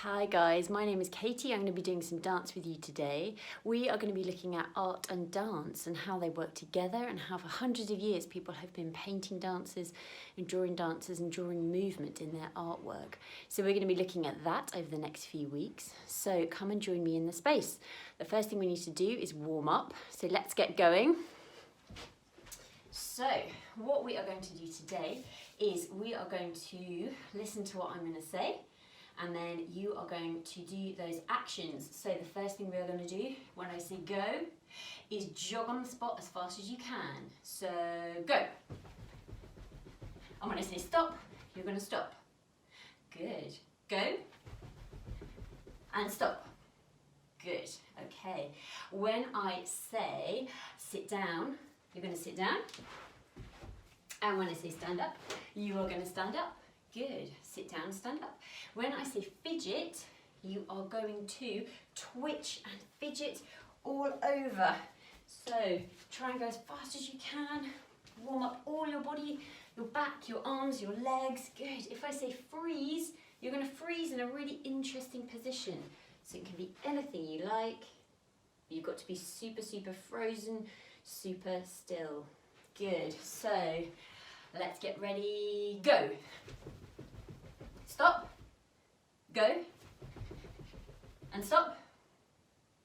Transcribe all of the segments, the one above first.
Hi guys, my name is Katie. I'm going to be doing some dance with you today. We are going to be looking at art and dance and how they work together and how for hundreds of years people have been painting dancers and drawing movement in their artwork. So we're going to be looking at that over the next few weeks. So come and join me in the space. The first thing we need to do is warm up. So let's get going. So what we are going to do today is we are going to listen to what I'm going to say. And then you are going to do those actions. So the first thing we are going to do when I say go is jog on the spot as fast as you can. So go. And when I say stop, you're going to stop. Good. Go. And stop. Good. Okay. When I say sit down, you're going to sit down. And when I say stand up, you are going to stand up. Good. Sit down, stand up. When I say fidget, you are going to twitch and fidget all over. So try and go as fast as you can. Warm up all your body, your back, your arms, your legs. Good. If I say freeze, you're going to freeze in a really interesting position. So it can be anything you like. You've got to be super, super frozen, super still. Good. So let's get ready. Go. Stop. Go. And stop.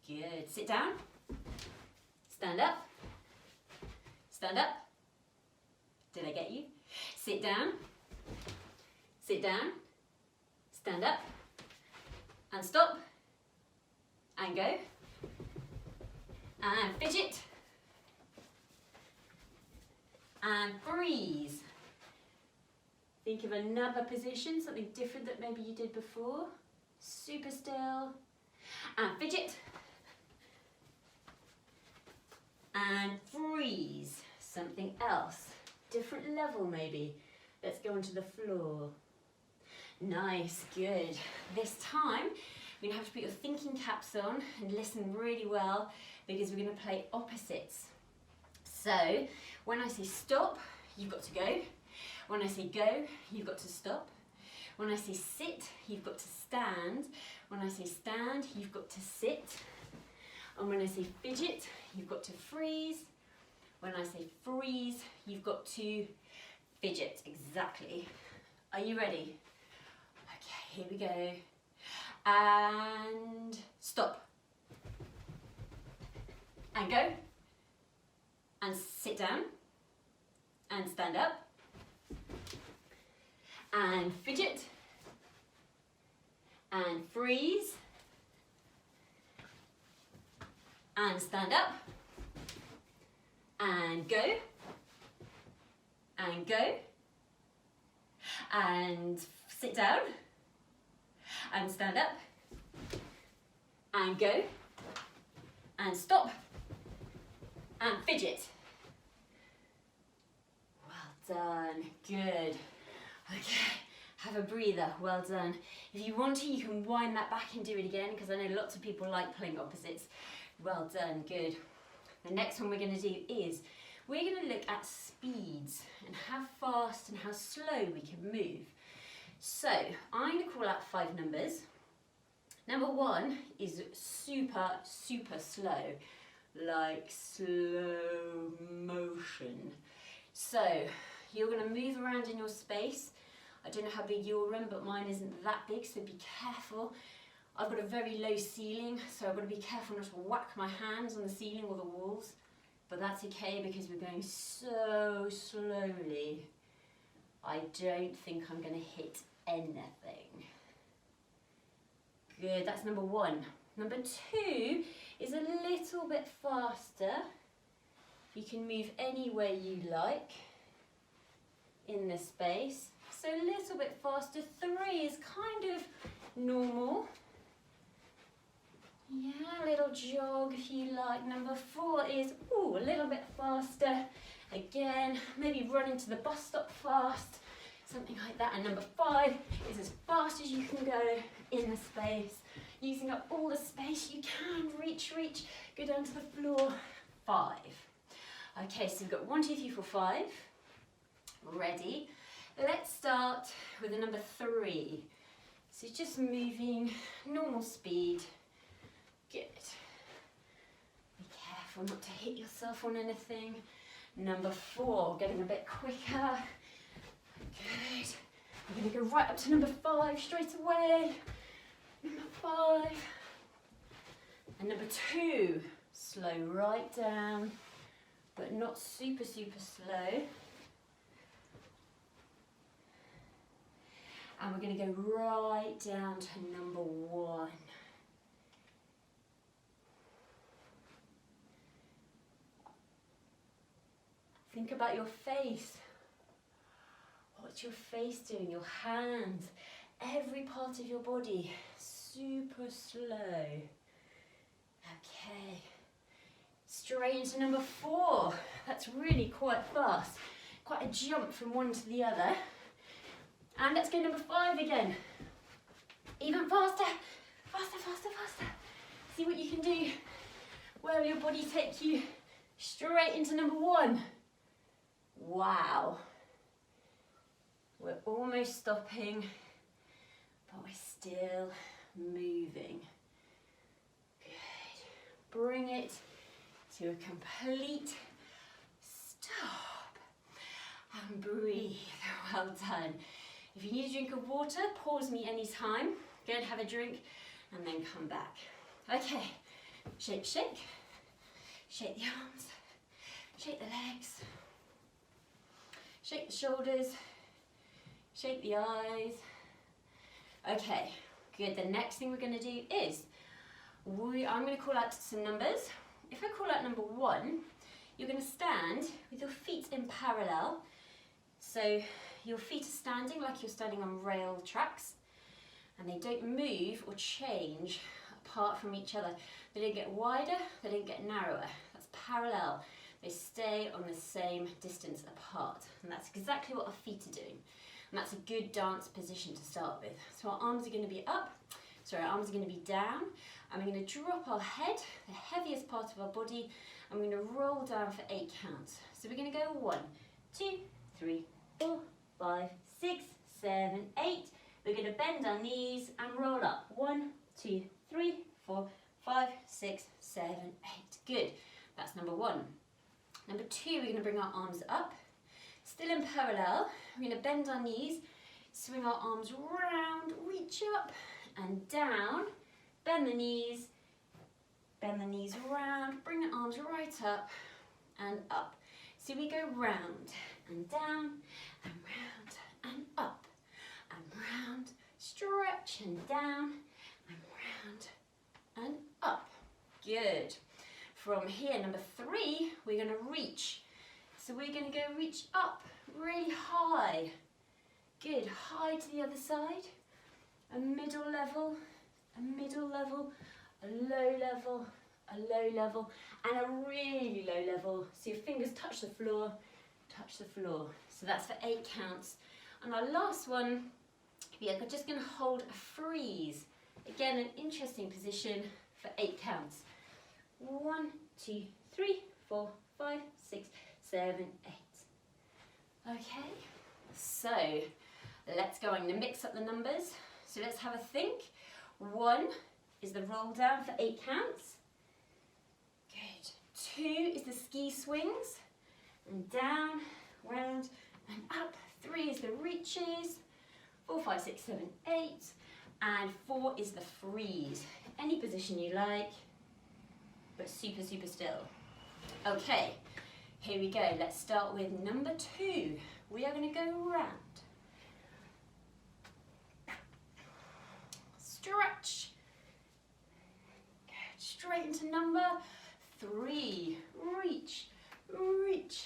Good. Sit down. Stand up. Stand up. Did I get you? Sit down. Sit down. Stand up. And stop. And go. And fidget. And freeze. Think of another position, something different that maybe you did before. Super still. And fidget. And freeze. Something else. Different level maybe. Let's go onto the floor. Nice, good. This time, you're gonna have to put your thinking caps on and listen really well because we're gonna play opposites. So, when I say stop, you've got to go. When I say go, you've got to stop. When I say sit, you've got to stand. When I say stand, you've got to sit. And when I say fidget, you've got to freeze. When I say freeze, you've got to fidget. Exactly. Are you ready? Okay, here we go. And stop. And go. And sit down. And stand up. And fidget, and freeze, and stand up, and go, and sit down, and stand up, and go, and stop, and fidget. Well done, good. Okay, have a breather, well done. If you want to, you can wind that back and do it again because I know lots of people like playing opposites. Well done, good. The next one we're going to do is, we're going to look at speeds and how fast and how slow we can move. So, I'm going to call out 5 numbers. Number 1 is super, super slow, like slow motion. So, you're going to move around in your space. I don't know how big your room, but mine isn't that big, so be careful. I've got a very low ceiling, so I've got to be careful not to whack my hands on the ceiling or the walls. But that's okay because we're going so slowly. I don't think I'm going to hit anything. Good, that's number 1. Number 2 is a little bit faster. You can move any way you like in the space. So a little bit faster. 3 is kind of normal. Yeah, a little jog if you like. Number 4 is, a little bit faster. Again, maybe running to the bus stop fast, something like that. And number 5 is as fast as you can go in the space, using up all the space you can. Reach, go down to the floor. 5. Okay, so we've got 1, 2, 3, 4, 5. Ready? Let's start with the number 3. So just moving, normal speed. Good. Be careful not to hit yourself on anything. Number 4, getting a bit quicker. Good. We're going to go right up to number 5 straight away. Number 5. And number 2, slow right down, but not super, super slow. And we're going to go right down to number 1. Think about your face. What's your face doing? Your hands, every part of your body, super slow. Okay. Straight into number 4. That's really quite fast. Quite a jump from one to the other. And let's go number 5 again. Even faster. Faster, faster, faster. See what you can do. Where will your body take you? Straight into number 1. Wow. We're almost stopping, but we're still moving. Good. Bring it to a complete stop. And breathe. Well done. If you need a drink of water, pause me anytime. Go and have a drink and then come back. Okay, shake, shake. Shake the arms, shake the legs, shake the shoulders, shake the eyes. Okay, good. The next thing we're going to do is, I'm going to call out some numbers. If I call out number 1, you're going to stand with your feet in parallel. So your feet are standing like you're standing on rail tracks, and they don't move or change apart from each other. They don't get wider, they don't get narrower. That's parallel. They stay on the same distance apart. And that's exactly what our feet are doing. And that's a good dance position to start with. So our arms are going to be up, our arms are going to be down, and we're going to drop our head, the heaviest part of our body, and we're going to roll down for 8 counts. So we're going to go 1, 2, 3, 4, 5, 6, 7, 8. We're going to bend our knees and roll up. 1, 2, 3, 4, 5, 6, 7, 8. Good. That's number 1. Number 2, we're going to bring our arms up. Still in parallel. We're going to bend our knees, swing our arms round, reach up and down. Bend the knees round, bring the arms right up and up. So we go round and down and round and up and round, stretch and down and round and up. Good. From here, number 3, we're going to reach. So we're going to go reach up really high. Good. High to the other side. A middle level, a middle level, a low level, a low level, and a really low level. So your fingers touch the floor, touch the floor. So that's for 8 counts. And our last one, we are just going to hold a freeze. Again, an interesting position for 8 counts. 1, 2, 3, 4, 5, 6, 7, 8. Okay, so let's go. I'm going to mix up the numbers. So let's have a think. 1 is the roll down for 8 counts. Good. 2 is the ski swings. And down, round, and up. 3 is the reaches. 4, 5, 6, 7, 8. And 4 is the freeze. Any position you like, but super, super still. Okay, here we go. Let's start with number 2. We are going to go round. Stretch. Good. Straight into number 3. Reach, reach.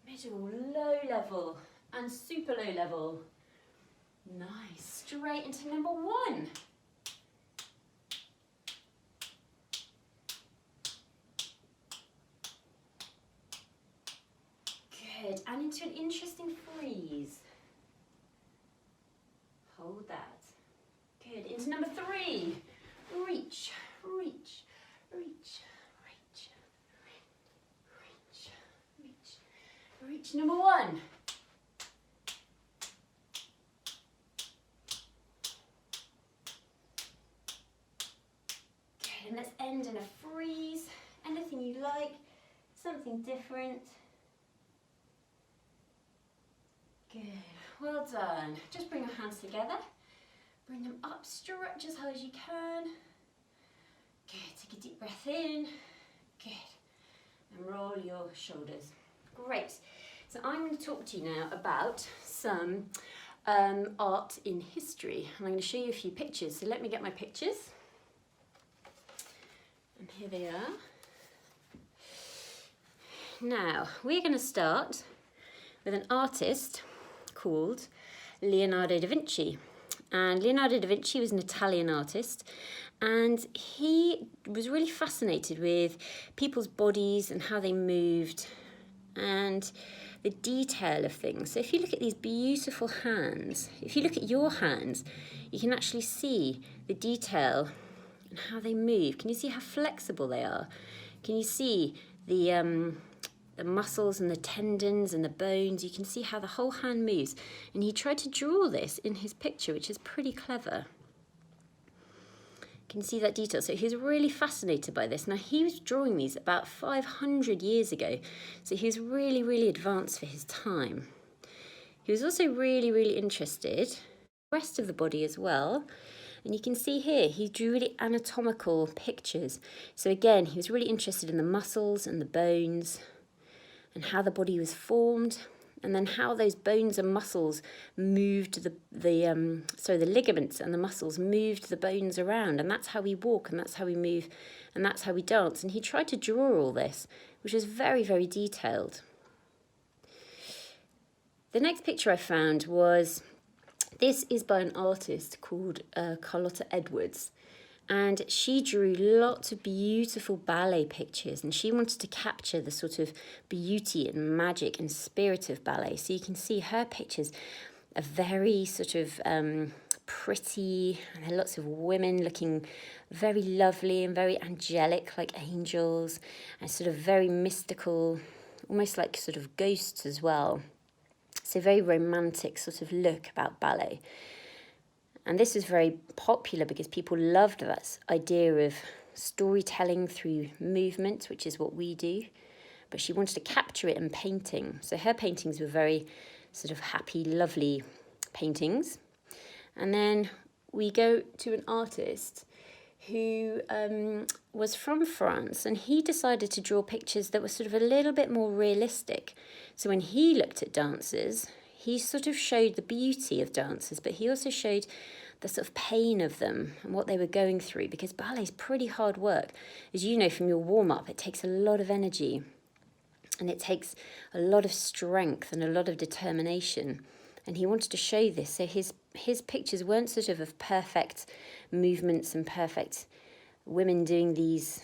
Middle, low level, and super low level. Nice. Straight into number 1. Good. And into an interesting freeze. Hold that. Good. Into number 3. Reach, reach, reach, reach, reach, reach, reach. Number 1. let's end in a freeze. Anything you like, something different. Good, well done. Just bring your hands together. Bring them up, stretch as high as you can. Good, take a deep breath in. Good, and roll your shoulders. Great, so I'm going to talk to you now about some art in history. I'm going to show you a few pictures, so let me get my pictures. And here they are. Now, we're going to start with an artist called Leonardo da Vinci. And Leonardo da Vinci was an Italian artist, and he was really fascinated with people's bodies and how they moved and the detail of things. So if you look at these beautiful hands, if you look at your hands, you can actually see the detail and how they move. Can you see how flexible they are? Can you see the muscles and the tendons and the bones? You can see how the whole hand moves. And he tried to draw this in his picture, which is pretty clever. You can see that detail. So he was really fascinated by this. Now, he was drawing these about 500 years ago. So he was really, really advanced for his time. He was also really, really interested in the rest of the body as well. And you can see here, he drew really anatomical pictures. So again, he was really interested in the muscles and the bones and how the body was formed, and then how those bones and muscles moved the ligaments and the muscles moved the bones around, and that's how we walk, and that's how we move, and that's how we dance. And he tried to draw all this, which is very, very detailed. The next picture I found was, this is by an artist called Carlotta Edwards. And she drew lots of beautiful ballet pictures, and she wanted to capture the sort of beauty and magic and spirit of ballet. So you can see her pictures are very sort of pretty, and there are lots of women looking very lovely and very angelic, like angels, and sort of very mystical, almost like sort of ghosts as well. So very romantic sort of look about ballet. And this is very popular because people loved that idea of storytelling through movement, which is what we do. But she wanted to capture it in painting. So her paintings were very sort of happy, lovely paintings. And then we go to an artist who was from France, and he decided to draw pictures that were sort of a little bit more realistic. So when he looked at dancers, he sort of showed the beauty of dancers, but he also showed the sort of pain of them and what they were going through, because ballet is pretty hard work. As you know from your warm-up, it takes a lot of energy, and it takes a lot of strength and a lot of determination. And he wanted to show this. So his pictures weren't sort of perfect movements and perfect women doing these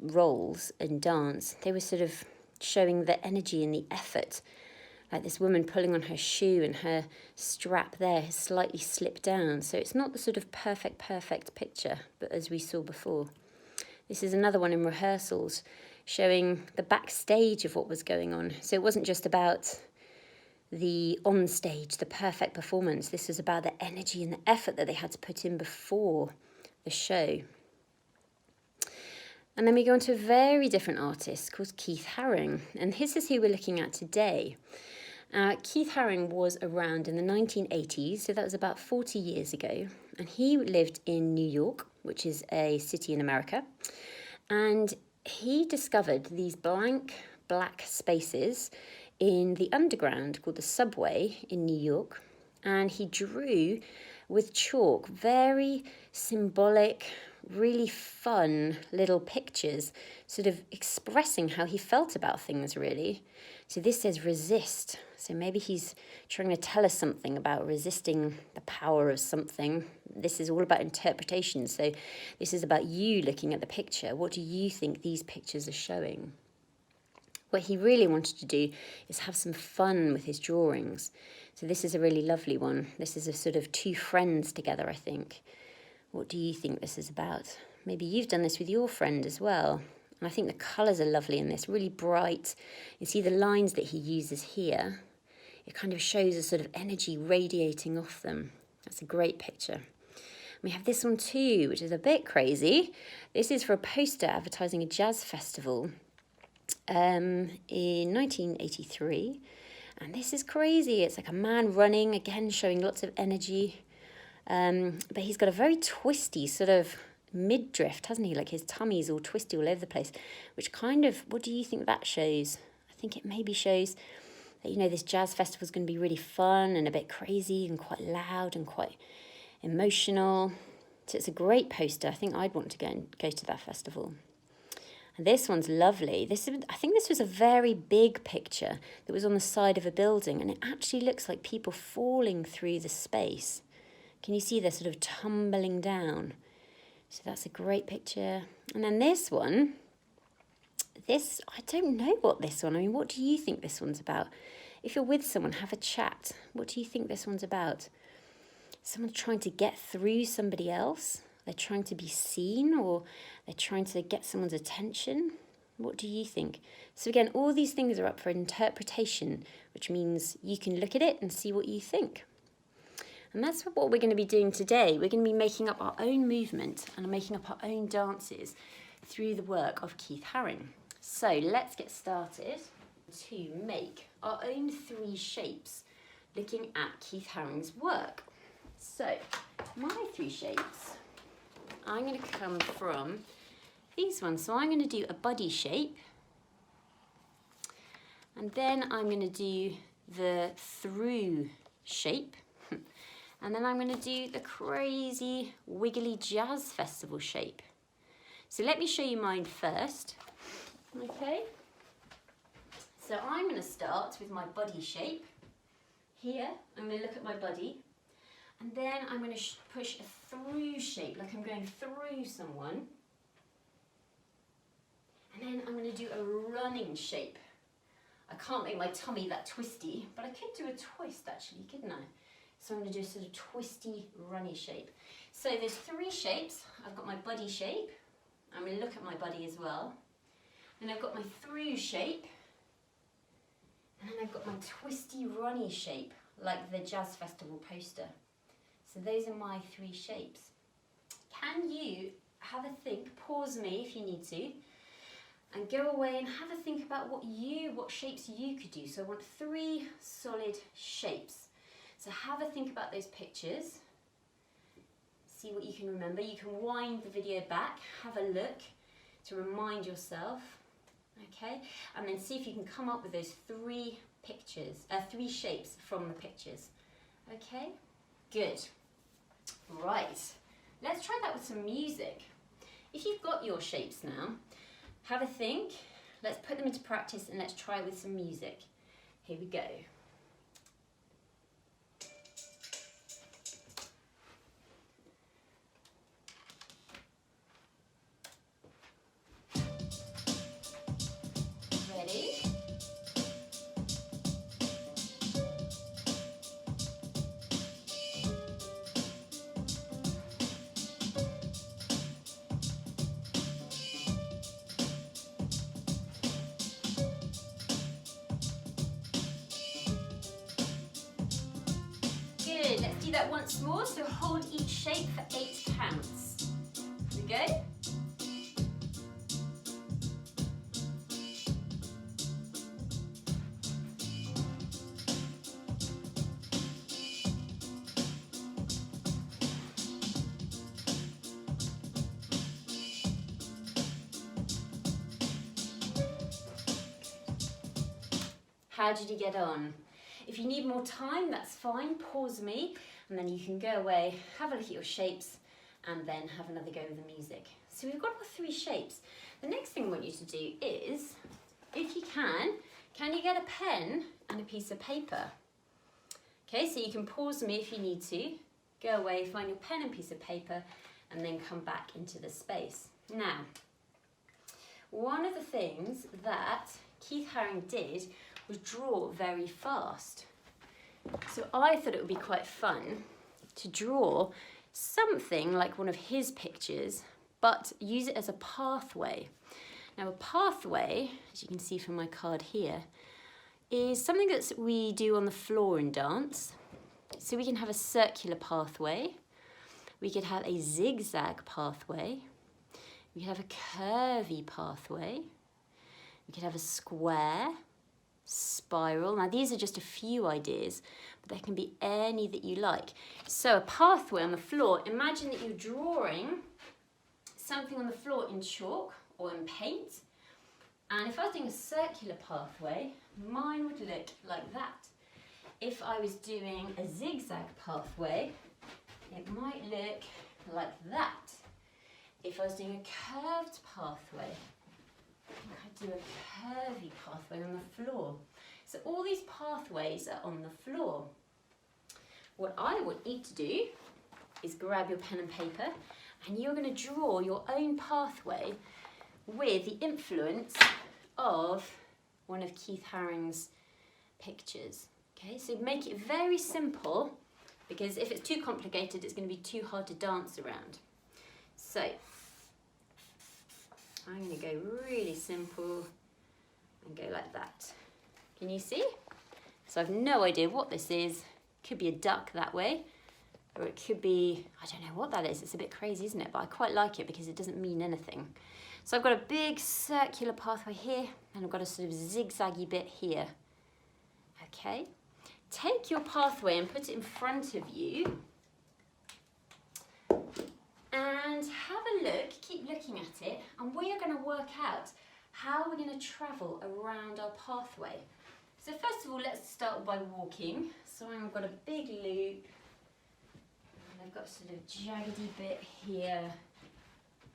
roles in dance. They were sort of showing the energy and the effort. Like this woman pulling on her shoe, and her strap there has slightly slipped down. So it's not the sort of perfect picture, but as we saw before. This is another one in rehearsals, showing the backstage of what was going on. So it wasn't just about the on stage, the perfect performance. This was about the energy and the effort that they had to put in before the show. And then we go on to a very different artist called Keith Haring. And this is who we're looking at today. Keith Haring was around in the 1980s, so that was about 40 years ago. And he lived in New York, which is a city in America. And he discovered these blank black spaces in the underground called the subway in New York. And he drew with chalk very symbolic, really fun little pictures, sort of expressing how he felt about things, really. So this says resist. So maybe he's trying to tell us something about resisting the power of something. This is all about interpretation. So this is about you looking at the picture. What do you think these pictures are showing? What he really wanted to do is have some fun with his drawings. So this is a really lovely one. This is a sort of two friends together, I think. What do you think this is about? Maybe you've done this with your friend as well. And I think the colours are lovely in this, really bright. You see the lines that he uses here. It kind of shows a sort of energy radiating off them. That's a great picture. We have this one too, which is a bit crazy. This is for a poster advertising a jazz festival in 1983. And this is crazy. It's like a man running, again, showing lots of energy. But he's got a very twisty sort of midriff, hasn't he? Like his tummy's all twisty all over the place, which kind of, what do you think that shows? I think it maybe shows that, you know, this jazz festival is going to be really fun and a bit crazy and quite loud and quite emotional. So it's a great poster. I think I'd want to go to that festival. And this one's lovely. I think this was a very big picture that was on the side of a building, and it actually looks like people falling through the space. Can you see they're sort of tumbling down? So that's a great picture. And then this one, I don't know what this one, I mean, what do you think this one's about? If you're with someone, have a chat. What do you think this one's about? Someone trying to get through somebody else? They're trying to be seen, or they're trying to get someone's attention? What do you think? So again, all these things are up for interpretation, which means you can look at it and see what you think. And that's what we're going to be doing today. We're going to be making up our own movement and making up our own dances through the work of Keith Haring. So let's get started to make our own 3 shapes looking at Keith Haring's work. So my 3 shapes, I'm going to come from these ones. So I'm going to do a body shape, and then I'm going to do the through shape, and then I'm going to do the crazy wiggly jazz festival shape. So let me show you mine first. Okay, so I'm going to start with my body shape. Here I'm going to look at my body, and then I'm going to push a through shape, like I'm going through someone. And then I'm going to do a running shape. I can't make my tummy that twisty, but I could do a twist actually, couldn't I? So I'm going to do a sort of twisty, runny shape. So there's 3 shapes. I've got my body shape. I'm going to look at my body as well. Then I've got my through shape. And then I've got my twisty, runny shape, like the Jazz Festival poster. So those are my 3 shapes. Can you have a think, pause me if you need to, and go away and have a think about what shapes you could do. So I want 3 solid shapes. So have a think about those pictures. See what you can remember. You can wind the video back, have a look to remind yourself, okay? And then see if you can come up with those 3 shapes from the pictures, okay? Good. Right, let's try that with some music. If you've got your shapes now, have a think, let's put them into practice and let's try it with some music. Here we go. Ready? Good, let's do that once more. So hold each shape for 8 counts. Here we go. How did you get on? If you need more time, that's fine, pause me, and then you can go away, have a look at your shapes, and then have another go with the music. So we've got our 3 shapes. The next thing I want you to do is, if you can you get a pen and a piece of paper? Okay, so you can pause me if you need to, go away, find your pen and piece of paper, and then come back into the space. Now, one of the things that Keith Haring did was draw very fast. So I thought it would be quite fun to draw something like one of his pictures, but use it as a pathway. Now a pathway, as you can see from my card here, is something that we do on the floor in dance. So we can have a circular pathway, We could have a zigzag pathway. We could have a curvy pathway. We could have a square, spiral. Now these are just a few ideas, but there can be any that you like. So a pathway on the floor, imagine that you're drawing something on the floor in chalk or in paint. And if I was doing a circular pathway, mine would look like that. If I was doing a zigzag pathway, it might look like that. If I was doing a curved pathway, I'd do a curvy pathway on the floor. So all these pathways are on the floor. What I want you to do is grab your pen and paper, and you're going to draw your own pathway with the influence of one of Keith Haring's pictures. Okay, so make it very simple, because if it's too complicated, it's going to be too hard to dance around. So I'm going to go really simple and go like that. Can you see? So I've no idea what this is. Could be a duck that way, or it could be, I don't know what that is. It's a bit crazy, isn't it? But I quite like it because it doesn't mean anything. So I've got a big circular pathway here, and I've got a sort of zigzaggy bit here. Okay, take your pathway and put it in front of you, and have a look, keep looking at it, and we are going to work out how we're going to travel around our pathway. So first of all, let's start by walking. So I've got a big loop, and I've got a sort of jaggedy bit here,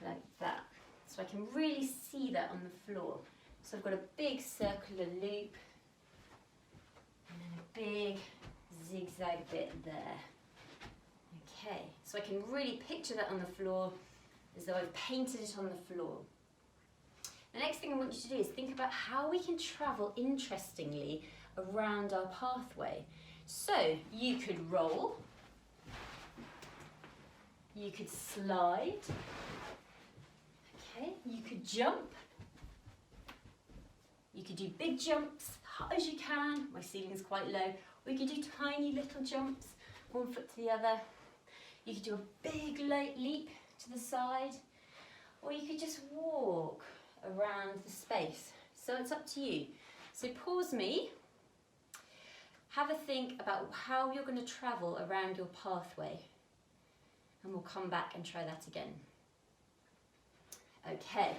like that. So I can really see that on the floor. So I've got a big circular loop, and then a big zigzag bit there. Okay, so I can really picture that on the floor as though I've painted it on the floor. The next thing I want you to do is think about how we can travel interestingly around our pathway. So you could roll, you could slide, okay, you could jump, you could do big jumps, high as you can, my ceiling's quite low, or you could do tiny little jumps, one foot to the other. You could do a big leap to the side, or you could just walk around the space. So it's up to you. So pause me, have a think about how you're going to travel around your pathway, and we'll come back and try that again. Okay,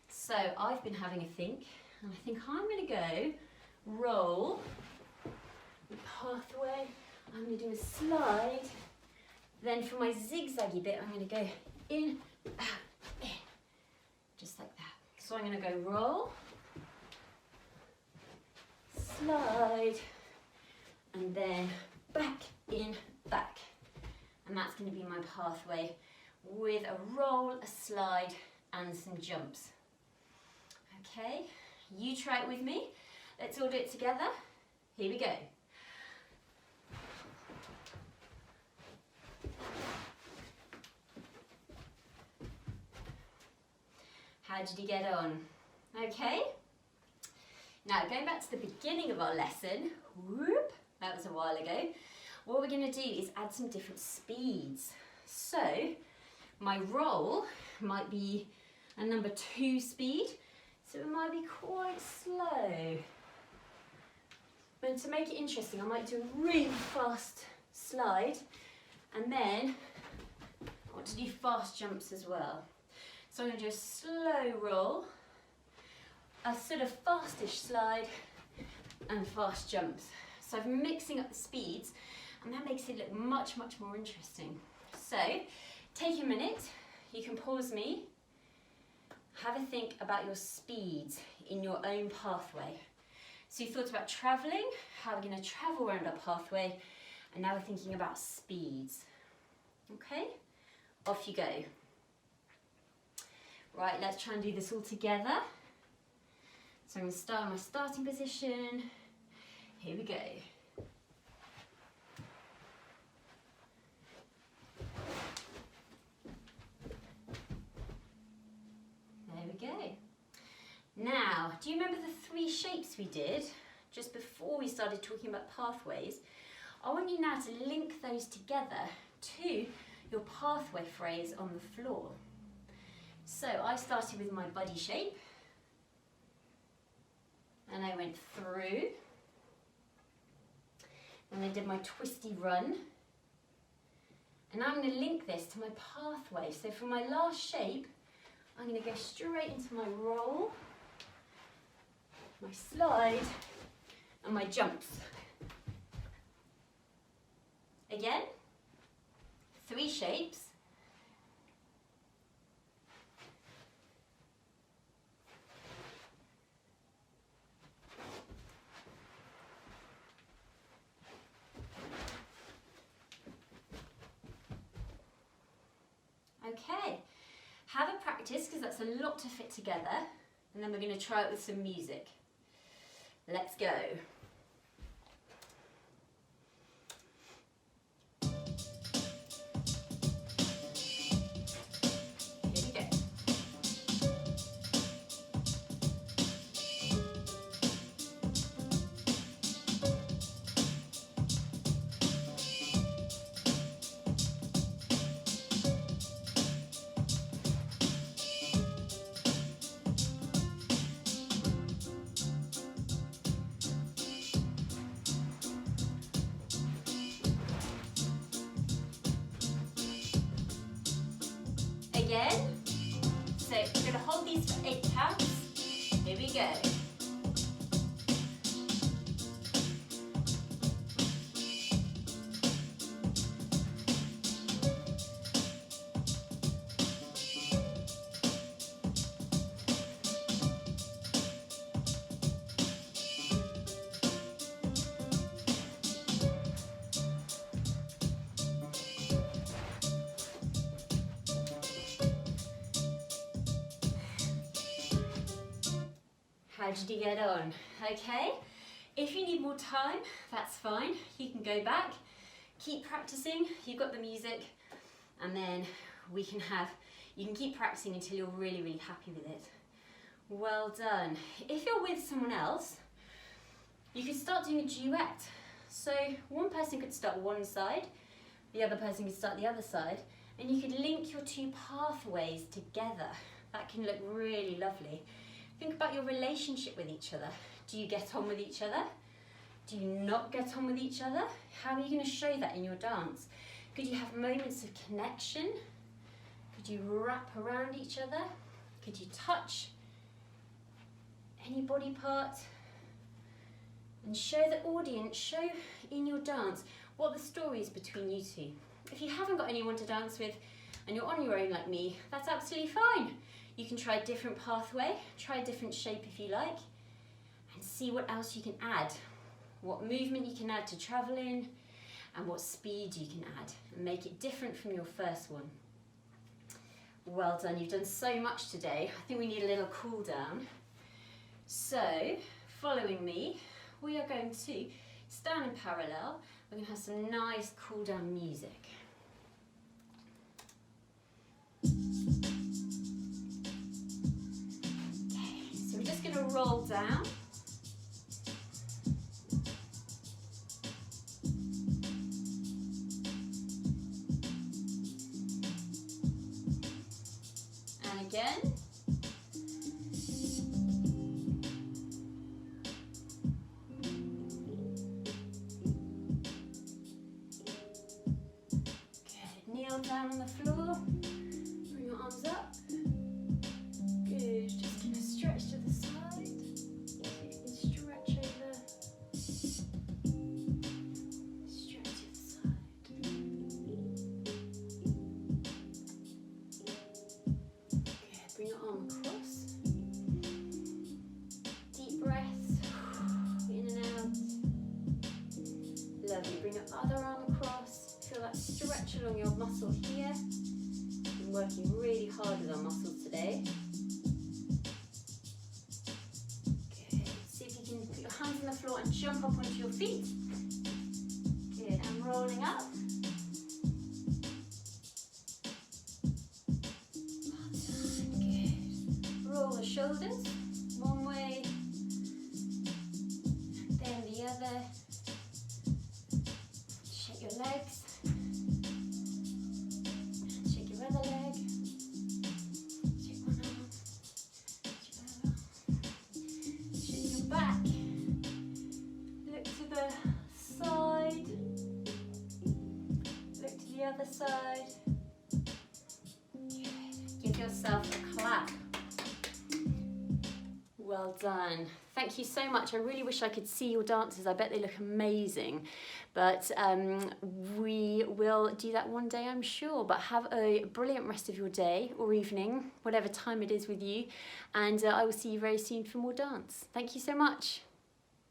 so I've been having a think, and I think I'm going to go roll the pathway. I'm going to do a slide. Then for my zigzaggy bit, I'm going to go in, out, in, just like that. So I'm going to go roll, slide, and then back, in, back. And that's going to be my pathway with a roll, a slide, and some jumps. Okay, you try it with me. Let's all do it together. Here we go. How did you get on? Okay. Now, going back to the beginning of our lesson, whoop, that was a while ago, what we're going to do is add some different speeds. So, my roll might be a number 2 speed, so it might be quite slow. But to make it interesting, I might do a really fast slide, and then I want to do fast jumps as well. So I'm going to do a slow roll, a sort of fastish slide, and fast jumps. So I'm mixing up the speeds, and that makes it look much, much more interesting. So take a minute, you can pause me, have a think about your speeds in your own pathway. So you thought about travelling, how we're going to travel around our pathway, and now we're thinking about speeds. Okay, off you go. Right, let's try and do this all together. So I'm going to start in my starting position. Here we go. There we go. Now, do you remember the 3 shapes we did just before we started talking about pathways? I want you now to link those together to your pathway phrase on the floor. So I started with my buddy shape, and I went through, and I did my twisty run, and I'm going to link this to my pathway. So for my last shape, I'm going to go straight into my roll, my slide, and my jumps. Again, 3 shapes. Okay, have a practice because that's a lot to fit together, and then we're going to try it with some music. Let's go. Again, so we're going to hold these for 8 counts. Here we go. How did you get on? Okay, if you need more time, that's fine. You can go back, keep practicing. You've got the music, and then you can keep practicing until you're really, really happy with it. Well done. If you're with someone else, you could start doing a duet. So one person could start one side, the other person could start the other side, and you could link your 2 pathways together. That can look really lovely. Think about your relationship with each other. Do you get on with each other? Do you not get on with each other? How are you going to show that in your dance? Could you have moments of connection? Could you wrap around each other? Could you touch any body part? And show the audience, show in your dance what the story is between you 2. If you haven't got anyone to dance with and you're on your own like me, that's absolutely fine. You can try a different pathway, try a different shape if you like, and see what else you can add. What movement you can add to travel in, and what speed you can add, and make it different from your first one. Well done, you've done so much today. I think we need a little cool down. So, following me, we are going to stand in parallel. We're going to have some nice cool down music. So we're just going to roll down. And again. Good. Kneel down on the floor. Bring your arms up. Good. Just going to stretch to the side. See if you can stretch over. Stretch to the side. Good. Bring your arm across. Deep breaths. In and out. Lovely. Bring your other arm across. Feel that stretch along your muscle here. Been working really hard with our muscles today. Good. See if you can put your hands on the floor and jump up onto your feet. Good. And rolling up. Well done. Good. Roll the shoulders one way, then the other. Shake your legs. side. Good. Give yourself a clap. Well done. Thank you so much. I really wish I could see your dances. I bet they look amazing. But we will do that one day, I'm sure. But have a brilliant rest of your day or evening, whatever time it is with you. And I will see you very soon for more dance. Thank you so much.